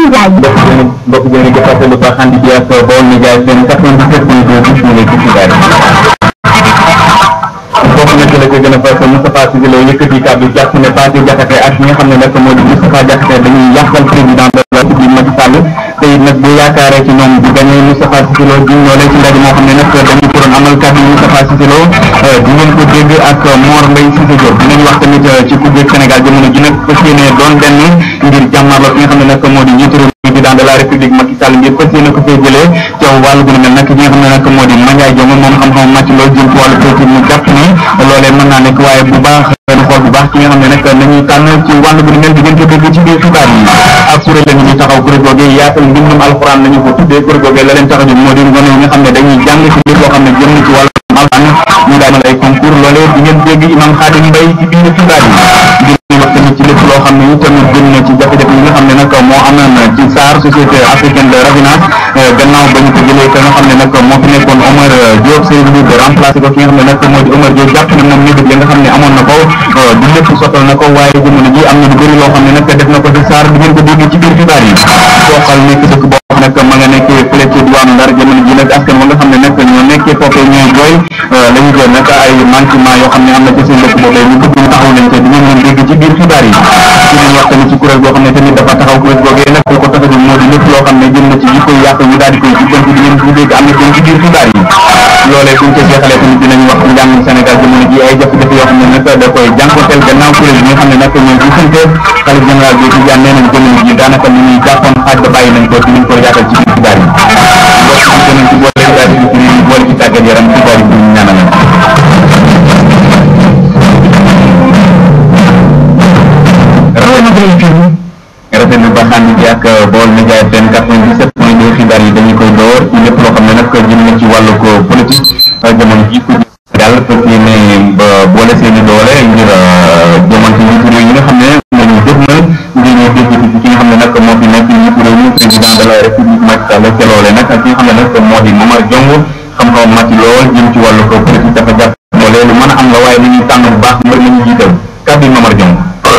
mbokk jërë jëf fàttali ba xam di ak Baol Médias FM 97.2 mu nekk ci xibaar foofu nag la ko gën a fas Moustapha Cissé Lo yëkkati kàddu jàpp ne Pathé Diakhaté ak ñi nga xam ne nag moo di Moustapha Diakhaté dañuy yàqal président de la République Macky Sall te it nag bu yaakaaree ci ñoom bu gagné Moustapha Cissé Lo di ñoo leen ci ndaje moo xam ne nag dañu ko doon amal kàddu Moustapha Cissé Lo di ngeen ko dégg ak Mor Mbaye Cissé Diop dinañ wax tamit ci coupe du Sénégal jamono ji nag fas yéene doon benn ngir jàmmarloo ki nga xam ne nag moo di njiitu président de la République Macky Sall ngir fas yéene ko fee jëlee ci wàllu gu mel nag ki nga xam ne nag moo di Mandiaye Dioma moom xam-xam màcc loolu jëm ci wàllu politique mu jàpp ne loolee mën naa nekk waaye bu baax ñu xool bu baax ki nga xam ne nag nañuy tànn ci wàllu gu mel di ngeen ko dégg ci biir xibaar yi ak kuréel la ñu taxaw kuréel googee yaatal mbindum alxuraan lañu ko tuddee kuréel googee la leen tax a jóg moo di gone yi nga xam ne dañuy jàng ci mbir boo xam ne jëm na ci wàllu alxuraan ñu daamal ay concours loolee di ngeen dégg imam Khadim Mbaye ci biir xibaar yi wax tamit ci lépp loo xam ne tamit jëm na ci jafe-jafe yi nga xam ne nag moo amoon ci SAR société africaine de raffinage gannaaw ba ñu ko jëlee ka nga xam ne nag moo fi nekkoon Omar Diop Seydou de remplacé ko ki nga xam ne nag moo di Omar Diop jàpp ne moom mébét li nga xam ne amoon na ko du lépp sottal na ko waaye jamono ji am na lu bëri loo xam ne nag def na ko ci SAR di ngeen ko dégg ci biir xibaar yi Boxal nekk dëkk boo xam nag ma nga nekkee fële ci diwaanu Ndar jamono ji nag askan wa nga xam ne nag ñoo nekkee foofee ñooy jooy la ñu jël nag ay manquement yoo xam ne am na ci seen dëkk boobee ñu bëgg ñu taxaw nañ te di ngeen leen dégg ci biir xibaar yi dinañ wax tamit ci kuréel boo xam ne tamit dafa taxaw kuréel googee nag ko tax a jóg moo di lépp loo xam ne jëm na ci yi koy yàq ñu daal di koy jubbanti di ngeen ko dégg am na jëm ci biir xibaar yi loolee suñ ko jeexalee tamit dinañ wax ci njàngum Sénégal jamono ji ay jafe-jafe yoo xam ne nag da koy jànkonteel gannaaw kuréel yi nga xam ne nag ñoom ci sante xalif général bi ci jaan nee nañ jamono ji daanaka li ñuy jàppoon xaaj ba bàyyi nañ ko dinañ ko yaatal ci biir xibaar yi mbokk ci dinañ ci boole xibaar yi ci boole ci tàggat yaram xibaar yi ñu ñaanal rafetlu ba xandi bi ak Baol Médias FM 97.2 xibaar yi dañu koy door ci lépp loo xam ne nag jëm na ci wàllu ko politique jamono ji ko daal fas yéene boole seeni doole ngir jomante njiitu réew yi nga xam ne nañu jëf na ngir ñu dégg ci ki nga xam ne nag moo fi nekk njiitu réew mi président de la République Macky Sall ca loolee nag ak ki nga xam ne nag moo di Momar Diong xam-xam màcc lool jëm ci wàllu ko politique dafa jàpp loolee lu mën a am la waaye nañuy tànn bu baax mbir nañu jiital kàddu Momar Diong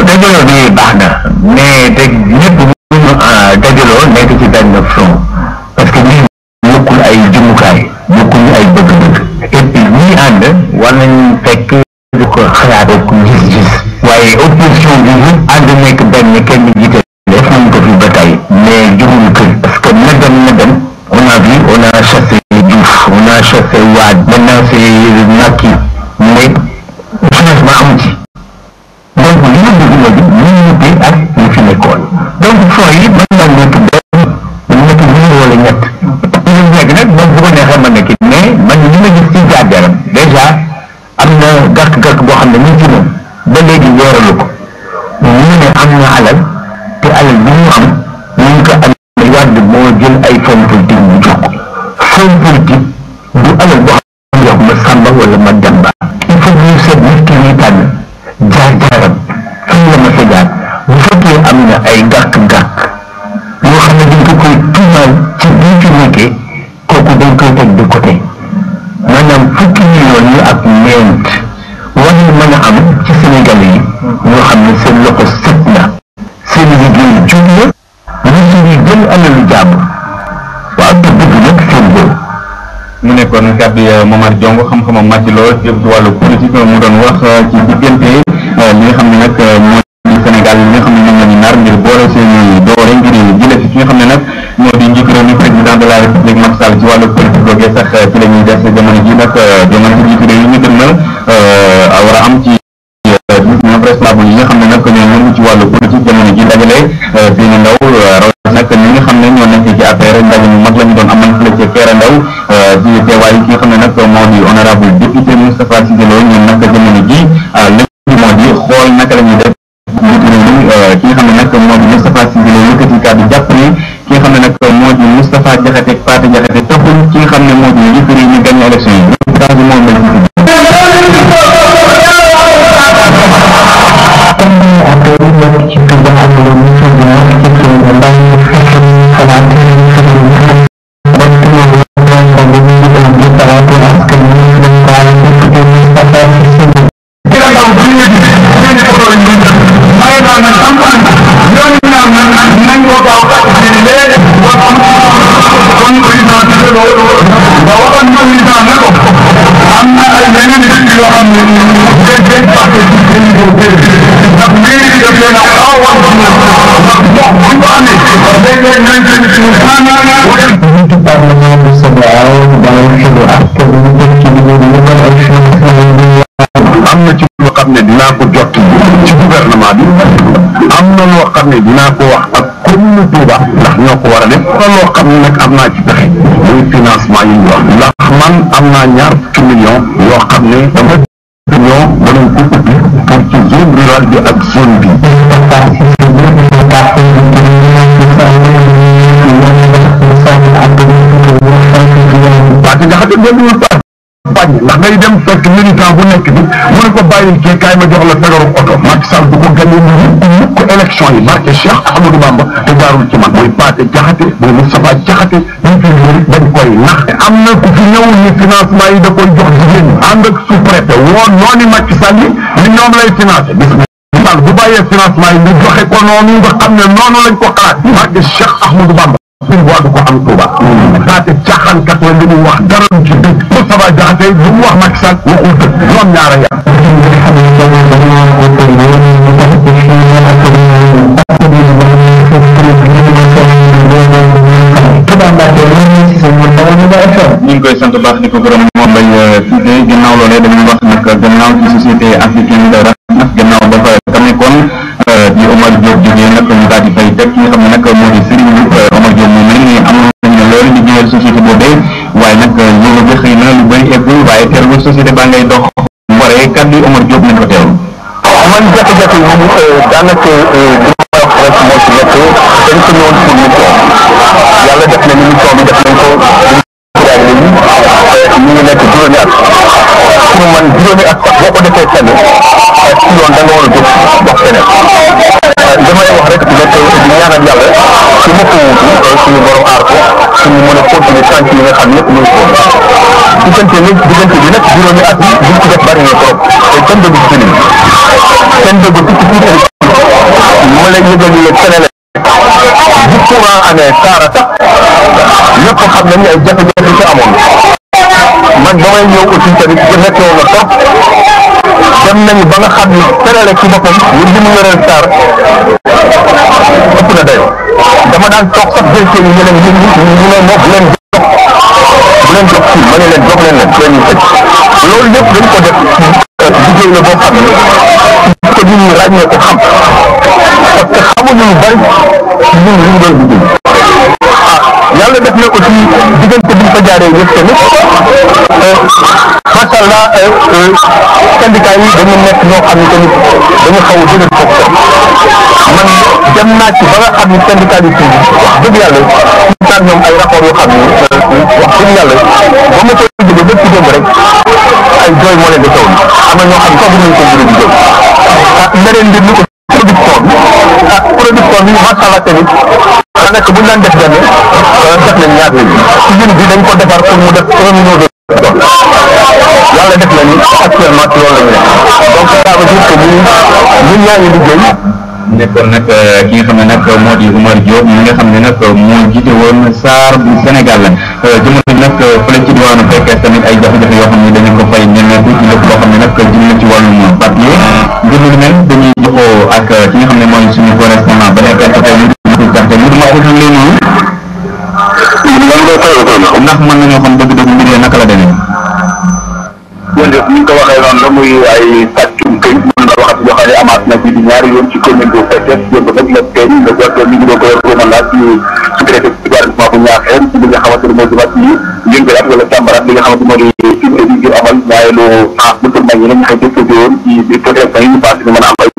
dajaloo bi baax na mais te ñëpp dajaloo nekk ci benn front parce que ñun lu xalaat ak gis-gis waaye opposition bi ànd nekk benn kenn jiite def nañ ko fi ba tey mais jurul kër parce que na dem on a vu on a chassé Diouf on a chassé Wade maintenant c'est Macky mais changement amu ci donc li ñu bëgg léegi ñu ñëpp ak ñu fi nekkoon donc fonds yi mën naa nekk benn nekk ñaar wala ñett ñu nekk nag moom bu ko neexee mën na kii mais man li ma gis ci jaar-jaaram déjà am na gàkk-gàkk boo xam ne ñu ci moom ba léegi yooralu ko ñu ne am na alal te alal bi mu am ñu ngi ko am Wade moo jël ay fonds politique mu jox ko fonds politique du alal boo xam ne jox ma Samba wala ma Demba il faut ñu seet nit ki ñuy tànn jaar-jaaram fan la ma sa jaar bu fekkee am na ay gàkk-gàkk yoo xam ne dañ ko koy tuumaal ci biir fi nekkee kooku dañ koy teg de côté maanaam fukki millions yi ak ñeent war na mën a am ci Sénégal yi ñoo xam ne seen loxo set na seen liggéey jub na ñu ci jël alalu jàmm waaw te bëgg nag seen boobu. mu nekkoon kàddu Momar Diongue xam-xamam màcc lool jëm ci wàllu politique mu doon wax ci diggante li nga xam ne nag moo di Sénégal li nga xam ne moom la ñu nar ngir boole seen i doole ngir jëlee fi nga xam ne nag moo di njiitu réew mi président de la République Macky Sall ci wàllu politique googee sax ci la ñuy des jamono ji nag jamono ci njiitu réew yi ñu dëgmal war a am ci responsable yi nga xam ne nag ñoo yëngu ci wàllu politique jamono ji dajale seen i ndaw rawatina nag ñi nga xam ne ñoo nekk ci affaire ndaje mu mag la ñu doon amal fële ci Kéré Ndaw ci teewaay ki nga xam ne nag moo di honorable député Moustapha Cissé Lo ñun nag jamono ji lépp moo di xool naka la ñuy def njiitu réew mi ki nga xam ne nag moo di Moustapha Cissé Lo yëkkati kàddu jàpp ni ki nga xam ne nag moo di Moustapha Diakhaté Pathé Diakhaté taxul ki nga xam ne moo di njiitu réew mi gagné élection yi am na ci loo xam ne dinaa ko jot ci gouvernement bi am na loo xam ne dinaa ko wax ak commune Touba ndax ñoo ko war a def am na loo xam ne nag am naa ci pexe muy financement yi ñu wax ndax man am naa ñaar fukki millions yoo xam ne dama ñoo mënoon ko ubbi pour ci zone rurale bi ak zone bi parce que jaxate delluwul bañ ndax day dem fekk militant bu nekk bi mu ne ko bàyyil kii kaay ma jox la fegaru oto Macky Sall du ko gagné mukk élection yi barke Cheikh Ahmadou Bamba te jaarul ci man muy Pathé Diakhaté muy Moustapha Diakhaté ñu fi ñëw dañ koy nax am na ku fi ñëw ni financement yi da koy jox jigéen ñi ànd ak sous-préfet woon noonu Macky Sall yi ni ñoom lay financé gis nga Sall bu bàyyee financement yi ñu joxe ko noonu nga xam ne noonu lañ ko xalaat barke Cheikh Ahmadou Bamba suñu bois du ko am Touba Pathé caaxaankat la li mu wax dara du ci dëgg Moustapha Diakhaté lu mu wax Macky Sall waxul dëgg ñoom ñaara yàq ñu ngi koy sant baax di ko gërëm moom lay Cissé gannaaw loolee dañuy wax nag gannaaw ci société africaine de race gannaaw ba fa ka nekkoon di Omar Diop jógee nag ñu daal di fay teg ki nga xam ne nag moo di Serigne Omar Diop moom ni amoon nañu loolu liggéeyal société boobee waaye nag yóbbu bi xëy na lu bëri eggul waaye teewul société baa ngay dox waree kàddu Omar Diop nañ ko teewlu. man jafe-jafe yi daanaka li ma wax rek moo ci nekk dañ ko ñëwoon pour mission yàlla def na ni mission bi def nañ ko ñu ngi nekk juróomi at pour man juróomi at sax boo ko defee fenn ci yoon da nga war a jóg dox feneen damay wax rek nekk di ñaanal yàlla su ma ko wutu suñu borom aar ko suñu mën a continuer tànk yi nga xam ne ñu ngi ko diggante bi nag juróomi at yi buñ ci def bari na trop te kenn dëggu ci sëriñ kenn dëggu ci ma lay yëgal ni la Sénégal bu courant amee saara sax ñëpp xam nañu ay jafe-jafe ci amoon man damay ñëw aussi tamit bu nekkoon na trop dem nañu ba nga xam ni terale ci boppam wur gi mu yoreel Sarr ëpp na dayo dama daan toog sax vérifié yi ñeneen ñi ñu ne moo bu leen jox ci ma ne leen jox leen seen i faj loolu yëpp dañ ko def liggéey la boo xam ne ko nit ñi ràññee ko xam parce que xamuñu lu bari ñun li ñu doon liggéey yàlla def na aussi diggante bi ñu fa jaaree yëpp tamit macha allah syndicat yi dañu nekk ñoo xam ne tamit dañu xaw a dëgër foofu man dem naa ci ba nga xam ne syndicat yi wax dëgg yàlla ñu naan ñoom ay rapport yoo xam ne wax dëgg yàlla ba ma koy jógee ba ci démb rek ay jooy moo leen di taw am na ñoo xam ne sax dinañ ko gën a di jooy leneen mbir mi ko production bi macha allah tamit daanaka bu ñu daan def benn def nañ ñaar usine bi dañ ko defar pour mu def 1 million de tonnes yàlla def na ni actuellement ci loolu la ñu nekk donc ça veut dire que ñun ñaa ngi liggéey. nekkoon nag ki nga xam ne nag moo di Oumar Diop mi nga xam ne nag moo jiite woon SAR bu Sénégal jamono nag fële ci diwaanu fekkee tamit ay jafe-jafe yoo xam ne dañu ko fay nemmeeku ci lépp loo xam ne nag jëm na ci wàllum papier ngir lu mel dañuy joxoo ak ki nga xam ne mooy suñu correspondant ba nekk ak tey mu duma ko xam leen noonu ndax mën nañoo xam dëgg-dëgg mbir yi naka la demee. jërëjëf ni nga ko waxee noonu la muy ay sàccum këy mën na wax yoo xam ne amaat na bi di ñaari yoon ci commune bu Fekes yëpp nag la teeñ la jotee ni ñu doon ko yor ko mandat ci secrétaire ci gouvernement bu Ñaaxeen ci li nga xamante ne moo jëmaat ci yëngalaat wala càmbaraat li nga xamante moo di firnde bi ngir amal ñaareelu xaas bu tur mag ñi ñu xëy déposé woon ci biir protection yi ñu passé ni mën a am ay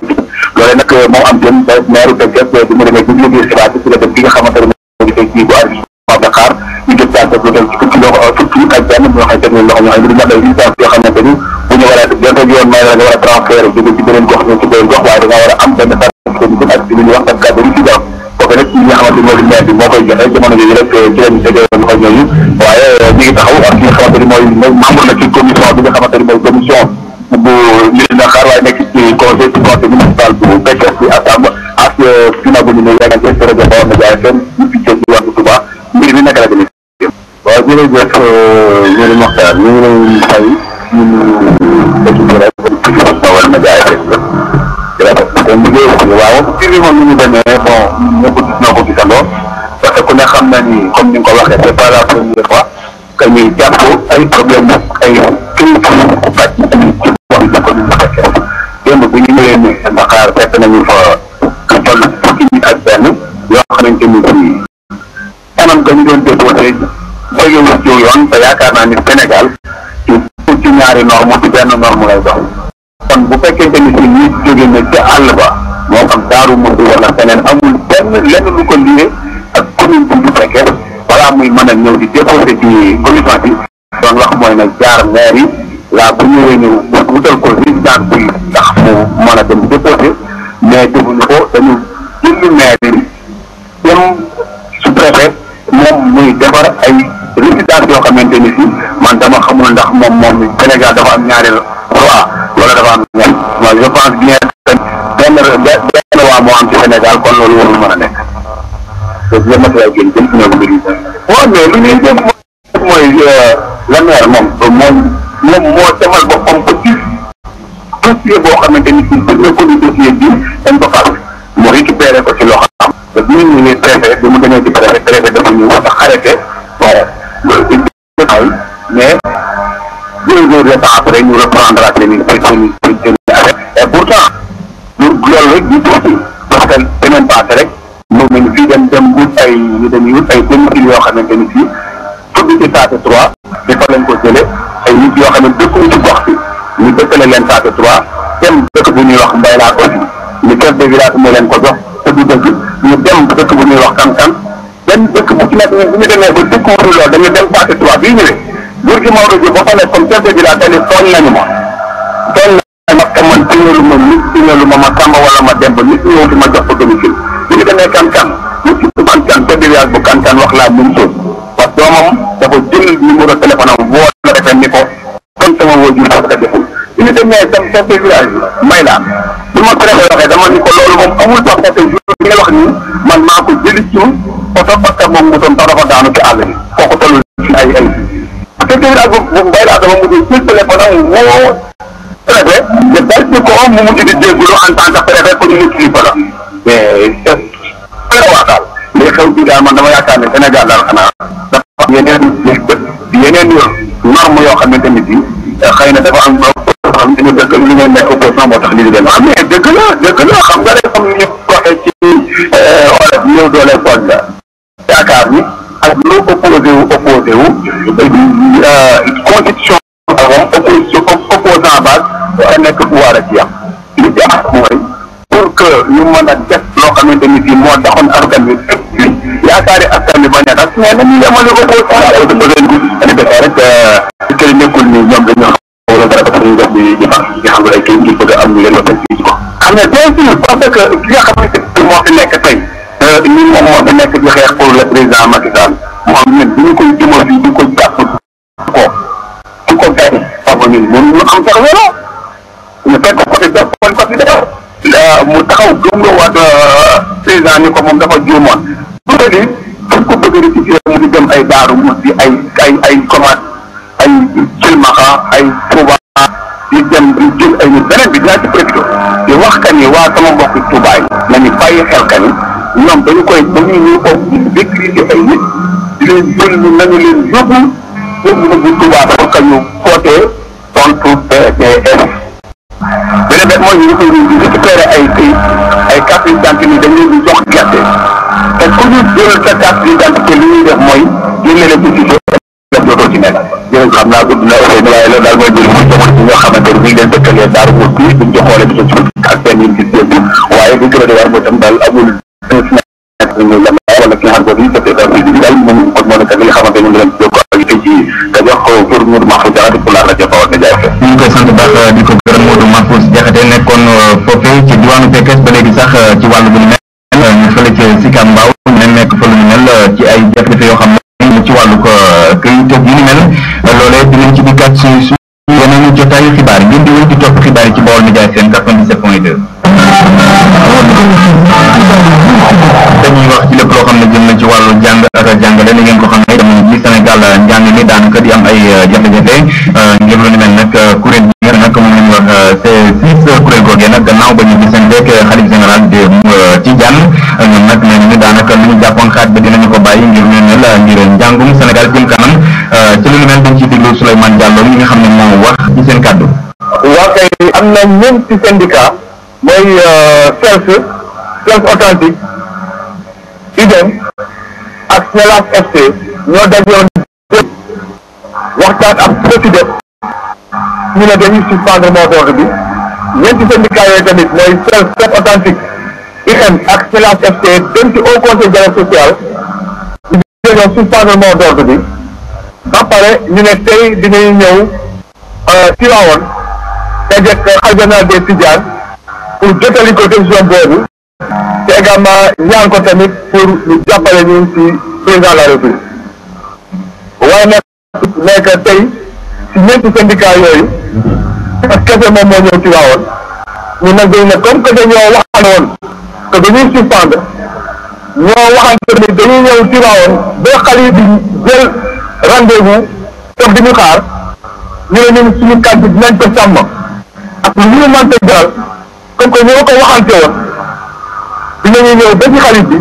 loolee nag moo am jëm ba maire Fekes bi mu demee bu liggéey xibaar ci la def bi nga xamante ne moo di tey ci bu arrondissement Dakar ñu jëm daal def lu dem ci fukki ak benn ñoo xam ne loxo ñoo xam ne du mat ay licence yoo xamante ni bu ñu war a donte yoon may la nga war a transfert jóge ci beneen gox ñëw ci beneen gox waaye da nga war a am benn certificat bu ak ci li ñuy wax ak cadre résidence kooku nag ñi nga xamante ni moo di maire bi moo koy joxe jamono yooyu rek ci lañu tegee loxo ñooñu waaye ñu ngi taxaw ak ki nga xamante ni mooy membre la ci commission bi nga xamante ni mooy commission bu Médina Dakar waaye nekk ci conseil municipal bu Fekes ci assemblée ak final bu ñu ne yaagante projet boo xam ne jaay seen ñu fi ci wàllu Touba mbir mi naka la demee. waaw jërëjëf Jërëjëf Mokhtar ñu ngi lay fay ñun équipe rek wala ma jaay rek te liggéey waaw ci bi moom ni ñu demee bon ñëpp gis na ko gisandoo parce que ku ne xam na ni comme ni nga ko waxee c'est pas la première fois que ñuy jàpp ay problème ay kii pàcc ci wax na ko ñu fekkee démb bu ñu ñëwee ni Dakar fekk nañu fa toll fukki nit ak benn yoo xamante ni ci anam ka ñu doon déposé jógewul ci yoon te yaakaar naa ni Sénégal ci ñaari norme ci benn norme lay dox kon bu fekkente ni si nit jóge na ca àll ba moo xam Daaru Muxti wala feneen amul benn lenn lu ko lié ak commune bu Fekes balaa muy mën a ñëw di déposé ci commission bi doon wax mooy nag jaar maire yi laa bu ñëwee ñu wutal ko résidence buy tax mu mën a dem déposé mais defuñu ko dañu jënd maire yi dem sous-préfet moom muy defar ay résidence yoo xamante ni si man dama xamul ndax moom Sénégal dafa am ñaari loi wala dafa am ñaari moi je pense bien que benn loi moo am ci Sénégal kon loolu warul mën a nekk te bien matériel gën jëm ci ñoom mbir yi waaw mais lu ñuy dégg mooy la maire moom moo demal boppam ko ci dossier boo xamante ni si dëgg ko di dossier bi dañ ko fàtte mu récupéré ko ci loxo am te bu ñu ñëwee préfet bi mu demee ci préfet dafa ñëw sax arrêté mais 2 jours de temps après ñu reprendre ak seen arrêt et pourtant loolu rek ñu tuuti parce que semaine passée rek moom nañu fii dem wut ay ñu dem wut ay domicile yoo xamante ni fii tudd ci Saate 3 dafa leen ko jële ay nit yoo xam ne dëkkuñu ci gox bi ñu dëkkale leen Saate 3 dem dëkk bu ñuy wax mbay laa ko ñu chef de village moo leen ko jox te du dëgg ñu dem dëkk bu ñuy wax kan benn dëkk bu ci nekk bu ñu demee ba dëkk wu loolu dañu dem Saate 3 bii ñëwee buur gi Maodo Diop ba fa nekk comme chef de village dañu tooñ nañu ma parce que man signalu ma nit signalu ma Samba wala ma Demba nit ñëw fi ma jox ko domicile bu ñu demee kan ñu ci chef de village bu kan wax la même chose parce que doomam dafa jël numéro téléphone am woo la defee ni ko kon sama waajur parce que deful bu ñu demee tam chef de village bi may laa bi ma préfet waxee dama ni ko loolu moom amul sax parce que jour bi nga wax nii man maa ko jëli ci oto parce que moom mosoon tax dafa daanu ci àll bi kooku toll ci ay chef de village bu mbay laa dama mujj jël téléphone am woo préfet de loolu en tant que préfet pour ñu kilifa la mais c'est waxtaan li xew ci daal man dama yaakaar ne Sénégal daal xanaa dafa yeneen norme yoo xamante ni bi xëy na dafa am xam dañu dëkk li ngeen nekk opposition moo tax li di dem mais dëgg la xam nga rek comme ñu waxee ci wala ñëw doole pooj la yaakaar ni ak lu opposé wu constitution opposant base war a nekk pouvoir a ci yam li ci am mooy pour que ñu mën a def loo xamante ni fii moo taxoon askan bi yaakaari askan bi bañ a tas mais nañu yemale opposé rek kër nekkul ni ñoom dañu wala dara dafa ñu def di xam ay kii ngir bëgg am ñu leen waxal ci ko xam ne bien sûr parce que ki nga xamante ni moo fi nekk tey ñun moom moo fi nekk di xeex pour le président Macky Sall moom ñun bu ñu koy jëmal fii di ko jàpp ko gañ xam nga ñun moom ñu am sax wéro ñu fekk ko côté def kon ko fi def mu taxaw gëmloo waat président ni ko moom dafa juumoon bu ko di dañ ko bëgg rectifier mu di dem ay daaru mu di ay commence ay cilmaxa ay Touba di dem di jël ay nit beneen bi dinaa ci profité di wax ka ni waa sama mbokk Touba yi nañu bàyyi xel ka ni ñoom dañuy ñu ko décrier ay nit di leen jël nañu leen yóbbu bu Touba pour que ñu voté contre PDS beneen bi mooy ñu koy récupérer ay carte d'identité ni dañ leen di jox gerte te ku ñu jël sa carte d'identité li ñuy def mooy génne leen ci dootoo ci nekk jërëjëf xam naa gudd na waaye loolu daal mooy jël ci jamono ci ñoo xamante ni ñu ngi leen dëkkalee daaru mo tuuti buñ ci xoolee bi ci ak seen yi ci séntu waaye bu gën a war mooy tam daal amul ñu la wala ki nga xam ne c'était daal bi daal moom moo nekk li nga xamante ni ñu leen jokko ak tey ci da jox ko pour Modou Mahfouz Diakhaté pour la rajo Baol Média FM ñu ngi koy sant baax di ko gërëm Modou Mahfouz Diakhaté nekkoon foofee ci diwaanu Pekes ba léegi sax ci wàllu bu ñu mel ñu fële ci Sicap Mbao ñu nekk fa lu ñu mel ci ay jafe-jafe yoo xam ne ci wàllu ko këyit yi ni mel loolee dinañ ci dikkaat su yeneen jotaayu xibaar yi ngeen di wéy di topp xibaar yi ci Baol Média FM 97.2 dañuy wax ci lépp loo xam ne jëm na ci wàllu jàng ak jàngale ni ngeen ko xam ne jamono ji Sénégal njàng mi daanaka di am ay jafe-jafe ngir lu ni mel nag kuréel bi nga nag moom la ñu wax c'est kuréel googee nag gannaaw ba ñu gisanteeg xalif général de Tidiane ñoom nag nee nañu daanaka lu ñu jàppoon xaaj ba dinañu ko bàyyi ngir lu mel ngir njàngum Sénégal jëm kanam ci lu ni mel dañ ciy déglu Souleymane Diallo mi nga xam ne moo wax ci seen kàddu. waa kay am na ñoom ci syndicat mooy self authentique IDEM ak SNELAS FC ñoo dajoon waxtaan ak président ñu ne dañuy suspendre mot d'ordre bi ñeenti syndicat yooyu tamit mooy self authentique IDEM ak SNELAS FC dem ci au conseil dialogue social ñu dañoo suspendre mot d'ordre bi ba pare ñu ne tey dinañu ñëw Tivaouane dajeek xalifa général des Tidianes pour jotali ko décision boobu te également ñaan ko tamit pour ñu jàppale ñu ci président de la République waaye nag nekk tey ci ñeenti syndicat yooyu parce que kese moom moo ñëw Tivaouane ñu nag dañ ne comme que dañoo waxaan woon que dañuy suspendre ñoo waxante ni dañuy ñëw Tivaouane ba xale bi jël rendez-vous toog di ñu xaar ñu ne ñun suñu kàddu dinañ ko sàmm ak lu ñu mënta jaral comme que ñoo ko waxante woon dinañu ñëw ba ci xarit bi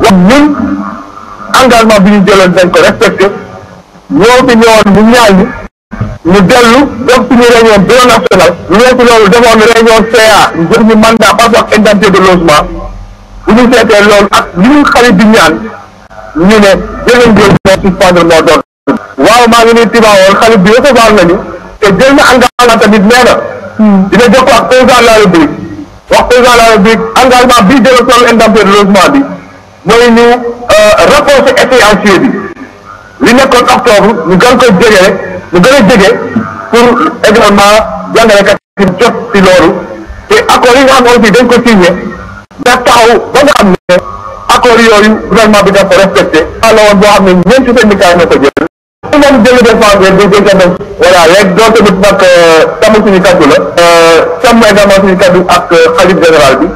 wax ñun engagement bi ñu jëloon dañ ko respecté ñoo fi ñëwoon ñu ñaan ñu dellu def suñu réunion bureau national ñu weesu loolu defoon réunion CA ñu jox ñu mandat passeport indemnité de logement bu ñu seetee loolu ak li ñu xarit bi ñaan ñu ne jëlañ jël ñoo suspendre moo doon waaw maa ngi nii Tivaouane xarit bi recevoir nañu te jël na engagement tamit nee na dina jox ko ak président de la République wax président de la République engagement bii jëloon sur indemnité de logement bi mooy ñu reporter échéancier bi li nekkoon octobre ñu gën ko jege ñu gën a jege pour également jàngalekat yi jot ci loolu te accords yi nga xam ne aussi dañ ko signé da taxaw ba nga xam ne accords yooyu gouvernement bi daf ko respecté la woon boo xam ne ñeenti syndicat ñoo ko jël moom jël défendre di jël voilà léegi doo tamit nag sàmm suñu kaddu la sàmm également suñu kaddu ak xalif général bi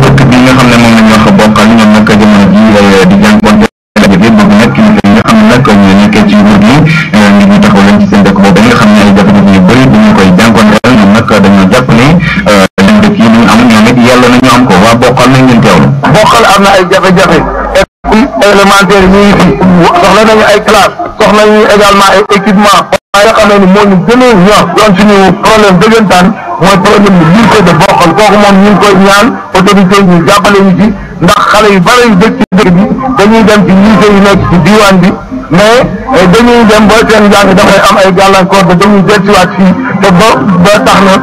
dëkk bi nga xam ne moom la ñu wax bokkal ñoom nag jamono ji di jànkuwante rajo bi bëgg nag kilifa yi nga xam ne nag ñu nekkee ci nguur gi ngir ñu taxaw leen ci seen dëkk boobu nga xam ne ay jafe-jafe yu bëri am na ay jafe-jafe élémentaire ñu ngi fi soxla nañu ay classe soxla nañu également ay équipement waaye nga xam ne ni moo ñu gën a ñor doon suñu problème dëggantaan mooy problème bi lycée de Bokhol kooku moom ñu ngi koy ñaan autorité yi ñu jàppale ñu ci ndax xale yu bari yu dëkk ci dëkk bi dañuy dem ci lycée yu nekk ci diwaan bi mais dañuy dem ba seen njàng dafay am ay gàllankoor ba dañuy dellusiwaat fii te ba tax na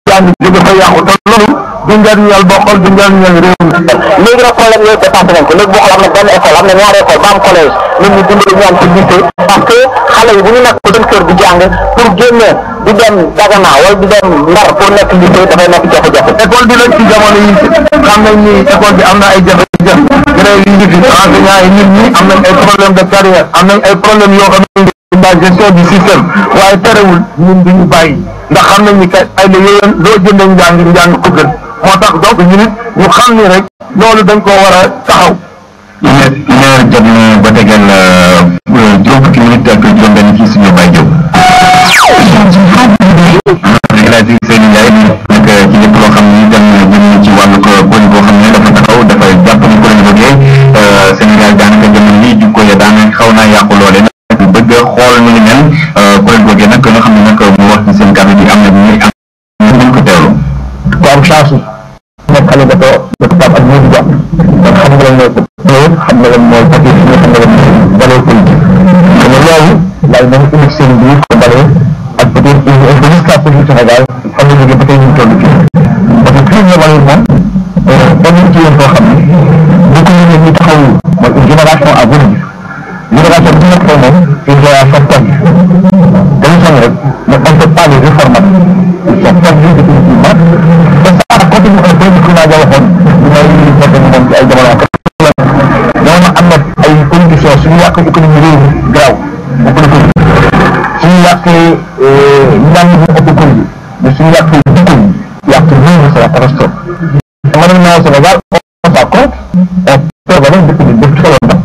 njàng jóge fa yàqu te loolu du njariñal Bokhol du njariñal réew mi. léegi nag problème yooyu dépassé nañ ko léegi Bokhol am na benn école am na ñaari école ba am collège nit ñi dimbali ñu am ci lycée parce que xale yi bu ñu nekk seen kër di jàng pour génne di dem Dagana wala di dem Ndar pour nekk lycée dafay nekk jafe-jafe. école bi nag ci jamono yi xam nañ ni école bi am na ay jafe-jafe grève yi ngi fi enseignants yi nit ñi am nañ ay problème de carrière am nañ ay problème yoo xam ne la gestion du système waaye terewul ñun duñu bàyyi ndax xam nañ ni kay ay la yéwén loo jëndee njàng ko gën moo tax donc ñu nit ñu xam ni rek loolu dañ koo war a taxaw. ñaar jot na ba tegal juróom fukki minute ak juróom benn ci suñu Baye Diop. El Hadji Seyni Ndiaye nag ci lépp loo xam ni dem jëm ci wàllu kuréel boo xam ne dafa taxaw dafay jàpp ni kuréel boogee Sénégal daanaka jamono lii jukko ya daanaka xaw naa yàqu loole nag bëgg xool nu ñu mel kuréel boogee nag nga xam ne nag mu wax ci seen kàddu bi am na ñuy am ñu ko teewlu. ku am chance nekk xale dafa Pape ak ñoom jàpp donc xam nga lan mooy xam nga lan mooy papier xam nga lan mooy valeur politique mais loolu laay nañu indi seen biir ko balee ak peut-être une jusqu'à politique Sénégal xam nga jógee ba tey ñu toll fii parce que fii ñu valeur moom dañu ci yoon koo xam ne bu ko ñu taxaw mooy une génération à venir génération bi nekk tey moom une génération perdue dañu xam rek mais on ne peut pas les réformer ils sont perdus définitivement et ça continue un peu ci naa ja waxoon li may fekk moom ci ay jamono ñoom am na ay politiciens suñu yàq économie réew mi garaaw bokk na ko suñu yàqee njàng bi ëpp ko yi mais suñu yàqee dëkk yi yàq réew mi c'est la catastrophe malheureusement au Sénégal on s'en compte on peut vraiment depuis très longtemps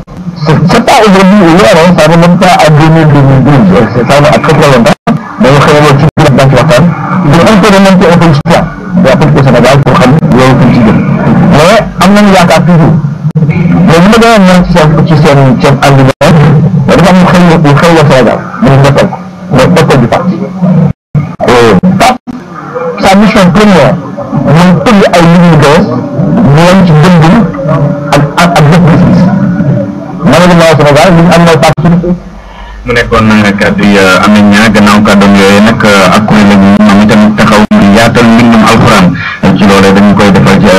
c'est pas aujourd'hui ou hier ça ne remonte pas à 2012 ça va à très très longtemps dañu xëy na ci biir dañ ci waxtaan mais on peut remonter un peu l'histoire de la politique au Sénégal pour xam loolu fi ci gën mais am nañu yaakaar toujours mais li ma gën a ñaan ci seen argument dafa am lu xew la Sénégal mu ñu defal ko mais école du parti sa mission première mooy tëgg ay liggéey bees ñu yem ci dëndul ak def gis-gis malheureusement Sénégal li ñu am mooy parti mu nekkoon kàddu yi am nañ ñaar gannaaw kàddoom yooyu nag ak kuréel lañu moom itamit taxaw yaatal mbindum alxuraan ci loolee dañu koy defal ci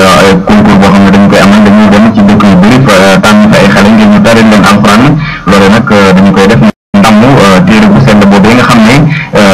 concours boo xam ne dañu koy amal dañuy dem ci dëkk yu bëri tànn fa ay xale ngir ñu taril leen alxuraan loolee nag dañu koy def ndamu téere bu sell boobu nga xam ne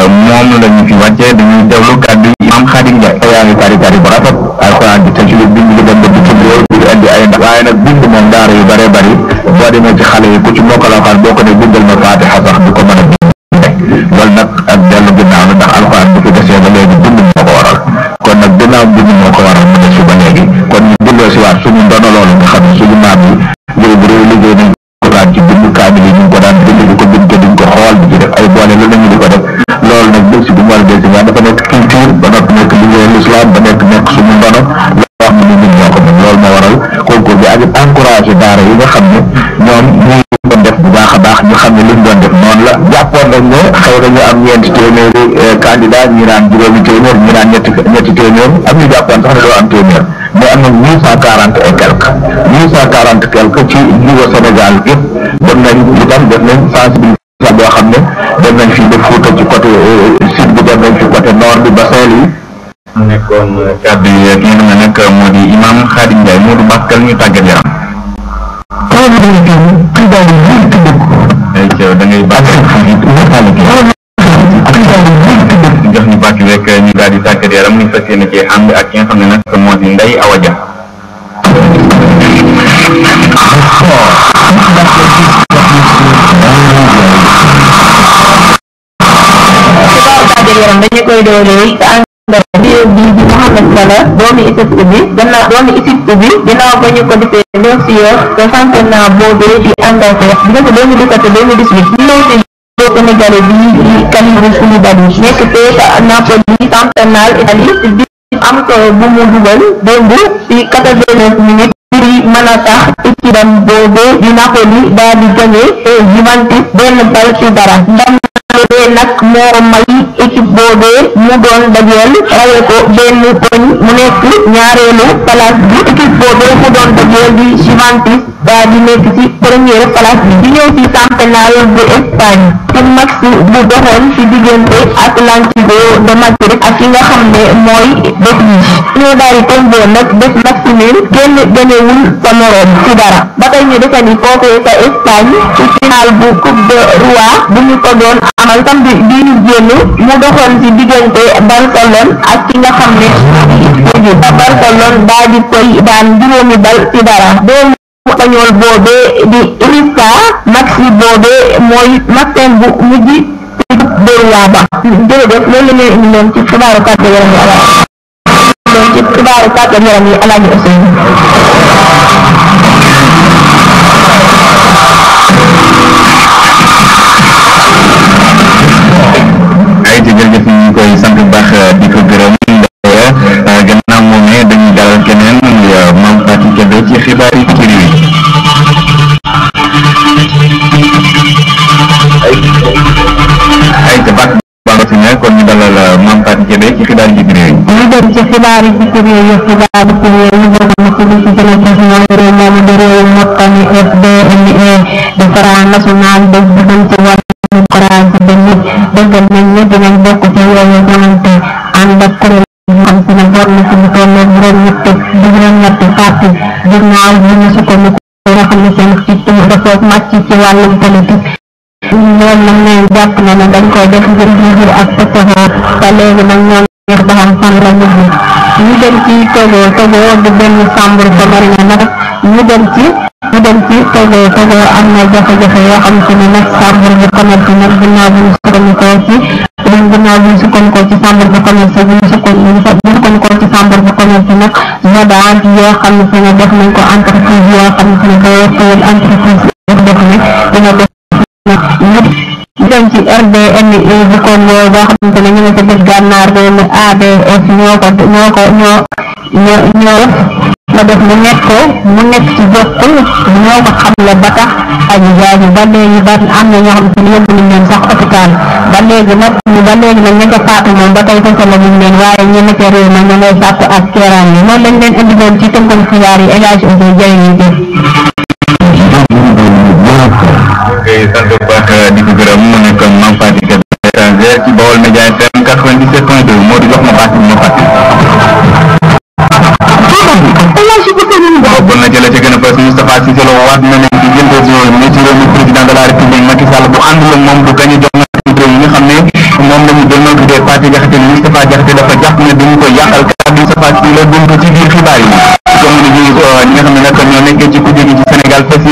moom la ñu fi wàccee dañuy dewlu kàddu yi Imam Khadim Ndiaye. yaa ngi tari bu rafet alxuraan di tëj lu bind li dem ba bitim réew di indi ay ndax waaye nag bind moom daara yu bëree bëri boo demee ci xale yi ku ci mokkal alxuraan boo ko ne bindal ma Faatiha sax du ko mën a bind loolu nag ak dellu ginnaaw la ndax alxuraan bu fi desee ba léegi bind moo ko waral kon nag ginnaaw bind moo ko waral mu des fi ba léegi kon ñu delloo si waat suñu ndono loolu nga xam ne suñu maam yi liggéey bu réew liggéey nañ ko daan ci bind kaamil yi ñu ngi ko daan bind di ko bind te duñ ko xool di ci def ay boole lu nañu di ko def loolu nag dëgg si bu mu war a dégg dafa nekk culture ba noppi nekk liggéey l'islam ba nekk suñu ndono loo xam ne ñun ñoo ko moom loolu moo waral concours bi ak encouragé daara yi nga xam ne ñoom ñuy doon def bu baax a baax ñu xam ne liñ doon def noonu la jàppoon nañ ne xëy na ñu am ñeenti téeméeri candidat ñi naan juróomi téeméer ñi naan ñetti téeméer am ñu jàppoon sax ne doo am téeméer mais am na 840 et quelque 840 quelque ci niveau Sénégal yëpp dem nañ itam def nañ sensibilisation boo xam ne dem nañ fii ba Fuuta ci côté sud bi dem nañ fi côté nord bi ba Saint-Louis. mu nekkoon kàddu yi ki nga xam ne nag moo di Imam Khadim Ndiaye moo du bàkkal ñu tàggat yaram. da ngay bàq jox ñu bàq rek ñu daal di tàggat yaram ñu fas yéene ci ànd ak ki nga xam ne nag moo di Ndeye Awa Dia. dañu koy dooree bi Mouhamed Salah doomi Égypte bi ginnaaw ba ñu ko defee ñëw si te championnat boobee di Angleterre diggante 2017 2018 ñu ñëw si Sénégalais bi di Kalidou Koulibaly nekk te Napoli championnat Italie si biir am ko bu mu dugal démb si 89 minutes mën a tax équipe am boobee di Napoli daal di gagné Juventus benn bal ci dara. ndam loole nag moo may équipe boobee mu doon dajeel rawee ko benn poñ mu nekk ñaareelu place bi. équipe boobee mu doon dajeel di Juventus daal di nekk ci première place bi. di ñëw ci championnat bu Espagne ci match bu doxoon ci diggante Atlético de Madrid ak ki nga xam ne mooy Betis. ñoo daal di tomboo nag def match nul kenn gañewul sa moroom ci dara. ba tey ñu defee ni foofee sa Espagne ci final bu Coupe de Roi bu ñu ko doon amal samedi bii ñu génn mu doxoon ci diggante Barcelone ak ki nga xam ne Barcelone daal di koy daan juróomi bal ci dara. espagnol boobee di Iniesta maxi boobee mooy maxen bu mujj ci Roi ba. jërëjëf loolu la ñuy indi leen ci xibaaru kàddu yaram yi Alaaji Ousseynou. ay ci jërëjëf ñu ngi koy sant bu baax di ko gërëm gannaaw moom ne dañuy dalal keneen Mame Faty Kébé ci xibaar yi ci réew mi ay te baax baax si ne kon ñu dalal Mame Faty Kébé ci xibaar yi ci réew mi ñu dem ci xibaar yi ci réew yi xibaar yi ci réew yi bokk na ci li ci gën a tax mooy réew moomu di réew mottani FDME de Front National de jëm ci wàllu courage de nit dëggal nañ ne dinañ bokk ci yooyu jamante ànd ak kuréel xam si ne bor na ci lu toll juróom-ñetti parti ginnaaw bi ñu sukkandiku nga xam ne seen ci dafa màcc ci wàllum politique ñoom nag ne jàpp na ne dañ koy def ngir jiitu ak pëccëxoo te léegi nag ñoom ñeex ba xam fan la mujj ñu dem ci Togo di benn chambre de marine nag ñu dem ci Togo am na jafe-jafe yoo xam si ne nag chambre de commerce nag ginnaaw bu ñu sukkandikoo ci chambre de commerce bu ñu sukkandikoo ci chambre de commerce nag ñoo yoo xam ne si ne def nañ ko entreprise yoo xam ne si ne ko entreprise def ne dina def ñu dem ci RDMI bu kon boo xamante ne ñu ngi ci def gànnaar réew mi ADF ñoo la def mu nekk ci jokkul ñoo ko xamle ba tax aji gaañu ba léegi ba am na ñoo xam ne yóbbu nañ leen sax hôpital ba léegi nag ña ca faatu moom ba tey fekk la ñu leen waaye ñi nekk réew ma ña ngay sàkku ak keeraan yi loolu lañ leen indi doon ci tënkum xibaar yi élage audio jëriñu jëf sant bu baax di ko gërëm mu nekk Mame Faty Kébé étranger ci Baol Média FM 97.2 moo di jox ma baat ma fàtte bon na jële ca gën a fës Moustapha Cissé Lo waat na ne ci jël ne ci réew mi président de la République Macky Sall bu àndul ak moom du gañe jox na réew yi nga xam ne moom la ñu jël na tuddee Pathé Diakhaté Moustapha Diakhaté dafa jàpp ne dañu ko yàqal kàddu Moustapha Cissé Lo dund ko ci biir xibaar yi jamono ji ñi nga xam ne nag ñoo nekkee ci kujje gi ci Sénégal fas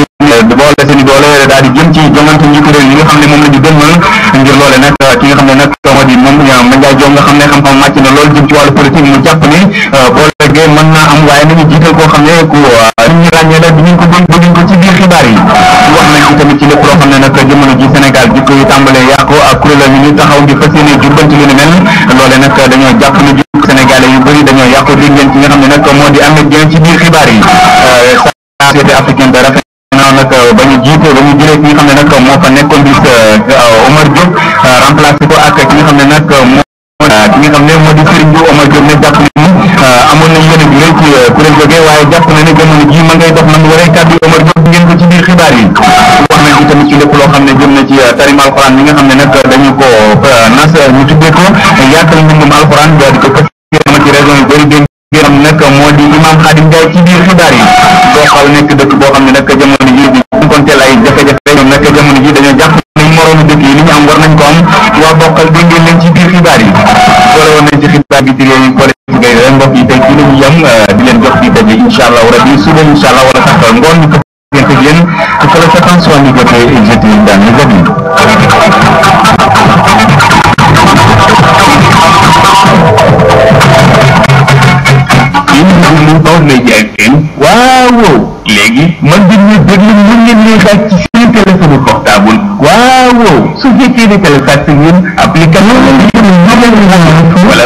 boole seen i doole daal di jëm ci jongante njiitu réew yi nga xam ne moom la ñu gëmmal ngir loole nag ki nga xam ne nag moo di moom Mandiaye Diop nga xam ne xam-xam màcc na loolu jëm ci wàllu politique mu jàpp ne boole gee mën naa am waaye nañu jiital koo xam ne ku nit ñi ràññee la dinañ ko bëgg ko ci biir xibaar yi wax nañ ci tamit ci lépp loo xam ne nag jamono ji Sénégal jikko yi tàmbalee yàqu ak kuréel yi ñu taxaw di fas yéene jubbanti lu ni mel loole nag dañoo jàpp ne jikko sénégalais yu bëri dañoo yàqu dégg ngeen ci nga xam ne nag moo di Ahmed Dieng ci biir xibaar yi société africaine de rafet nag ba ñu jiite ba ñu jëlee ki nga xam ne nag moo fa nekkoon di Omar Diop remplacé ko ak ki nga xam ne nag moo di Serigne Diouf Omar Diop ne jàpp ne amoon na yéene bi rëy ci kuréel jógee waaye jàpp na ne jamono ji ma ngay dox man waree kàddu Omar Diop ngeen ko ci biir xibaar yi wax nañ ci tamit ci lépp loo xam ne jëm na ci tarim alxuraan mi nga xam ne nag dañu ko nas ñu tuddee ko yaatal mbindum alxuraan di ko fas ci région yu bëri dén xam nag moo di Imam Khadim Ndiaye ci biir xibaar yi doo xaw nekk dëkk boo xam ne nag jamono ji bi konteel ay jafe-jafe ñoom nag jamono ji dañoo jàpp nañ moroomu dëkk yi li ñu am war nañ ko am waa bokkal dégg ngeen leen ci biir xibaar yi boole woon nañ ci xibaar bi ci réew yi politique yi mbokk yi tey ci la ñu yem di leen jox di daje incha allah rabi suba incha allah wala sax ngoon ñu ko ngeen ko yéen que la attention ni côté jeté dans les avis Baol Média FM waaw léegi man ngeen ñuy xaaj ci seen téléphone portable waaw su fekkee ne téléphone ngeen application wala